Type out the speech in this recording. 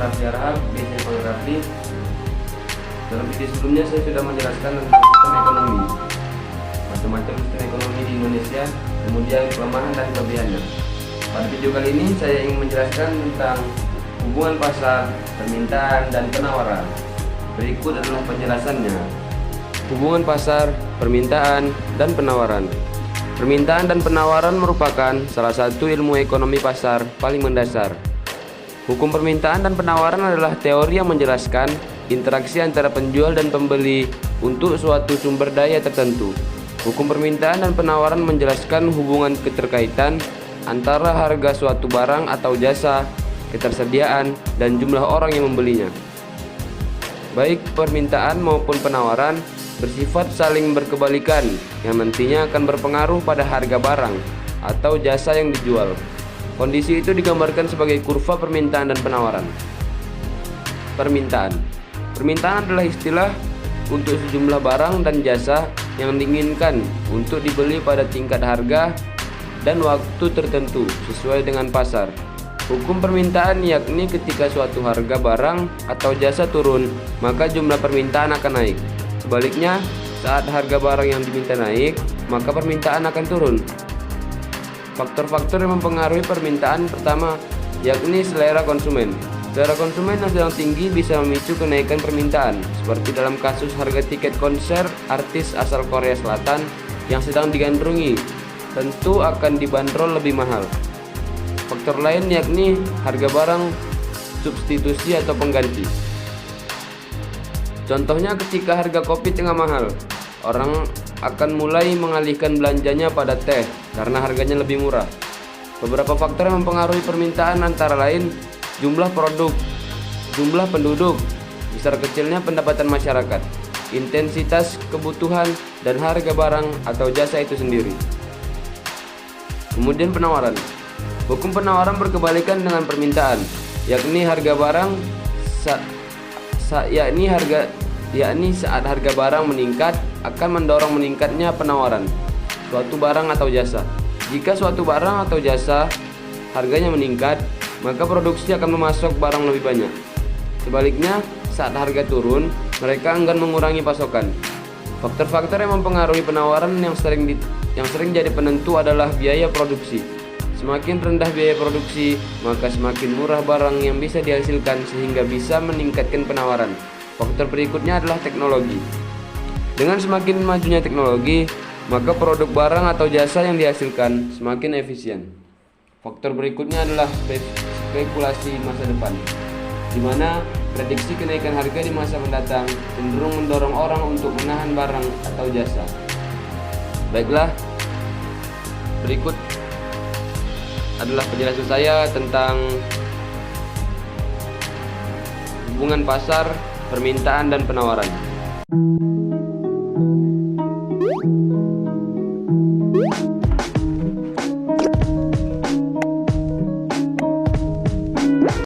Raffi Arham, biasanya Bang Raffi. Dalam video sebelumnya saya sudah menjelaskan tentang sistem ekonomi, macam-macam sistem ekonomi di Indonesia, kemudian kelemahan dan kelebihannya. Pada video kali ini saya ingin menjelaskan tentang hubungan pasar, permintaan, dan penawaran. Berikut adalah penjelasannya. Hubungan pasar, permintaan, dan penawaran. Permintaan dan penawaran merupakan salah satu ilmu ekonomi pasar paling mendasar. Hukum permintaan dan penawaran adalah teori yang menjelaskan interaksi antara penjual dan pembeli untuk suatu sumber daya tertentu. Hukum permintaan dan penawaran menjelaskan hubungan keterkaitan antara harga suatu barang atau jasa, ketersediaan, dan jumlah orang yang membelinya. Baik permintaan maupun penawaran bersifat saling berkebalikan yang nantinya akan berpengaruh pada harga barang atau jasa yang dijual. Kondisi itu digambarkan sebagai kurva permintaan dan penawaran. Permintaan adalah istilah untuk sejumlah barang dan jasa yang diinginkan untuk dibeli pada tingkat harga dan waktu tertentu sesuai dengan pasar. Hukum permintaan yakni ketika suatu harga barang atau jasa turun, maka jumlah permintaan akan naik. Sebaliknya, saat harga barang yang diminta naik, maka permintaan akan turun. Faktor-faktor yang mempengaruhi permintaan pertama yakni selera konsumen. Selera konsumen yang sedang tinggi bisa memicu kenaikan permintaan, seperti dalam kasus harga tiket konser artis asal Korea Selatan yang sedang digandrungi, tentu akan dibanderol lebih mahal. Faktor lain yakni harga barang substitusi atau pengganti. Contohnya ketika harga kopi tengah mahal, orang akan mulai mengalihkan belanjanya pada teh karena harganya lebih murah. Beberapa faktor yang mempengaruhi permintaan antara lain jumlah produk, jumlah penduduk, besar kecilnya pendapatan masyarakat, intensitas kebutuhan, dan harga barang atau jasa itu sendiri. Kemudian penawaran. Hukum penawaran berkebalikan dengan permintaan, yakni harga barang yakni saat harga barang meningkat akan mendorong meningkatnya penawaran suatu barang atau jasa. Jika suatu barang atau jasa harganya meningkat, maka produksi akan memasok barang lebih banyak. Sebaliknya, saat harga turun, mereka enggan mengurangi pasokan. Faktor-faktor yang mempengaruhi penawaran yang sering jadi penentu adalah biaya produksi. Semakin rendah biaya produksi, maka semakin murah barang yang bisa dihasilkan sehingga bisa meningkatkan penawaran. Faktor berikutnya adalah teknologi. Dengan semakin majunya teknologi, maka produk barang atau jasa yang dihasilkan semakin efisien. Faktor berikutnya adalah spekulasi masa depan, di mana prediksi kenaikan harga di masa mendatang cenderung mendorong orang untuk menahan barang atau jasa. Baiklah, berikut adalah penjelasan saya tentang hubungan pasar, permintaan, dan penawaran.